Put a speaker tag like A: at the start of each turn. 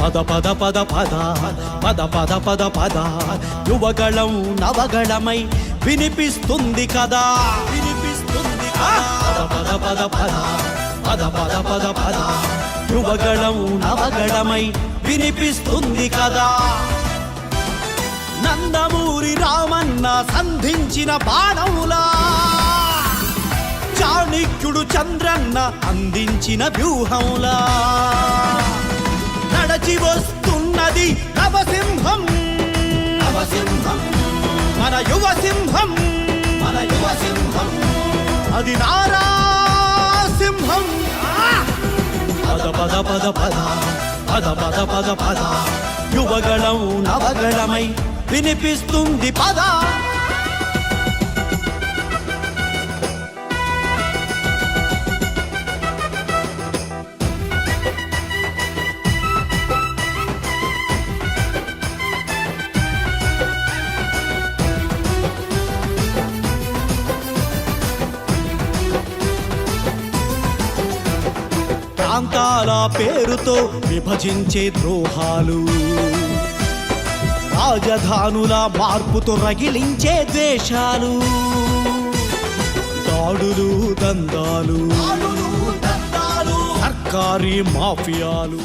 A: పద పద పద పద పద పద పద పద యువగళం నవగళమై వినిపిస్తుంది కదా వినిపిస్తుంది పద పద పద పద పద పద పద పద యువగళం నవగళమై వినిపిస్తుంది కదా నందమూరి రామన్న సంధించిన బాణములా చాణక్యుడు చంద్రన్న అందించిన వ్యూహంలా నడచి వస్తున్నది నవసింహం నవసింహం మన యువ సింహం మన యువ సింహం అది నారాసింహం పద పద పద పద పద పద పద పద యువగళం నవగళమై వినిపిస్తుంది పద ప్రాంతాల పేరుతో విభజించే ద్రోహాలు రాజధానుల మార్పుతో రగిలించే ద్వేషాలు దాడులు దందాలు సర్కారీ మాఫియాలు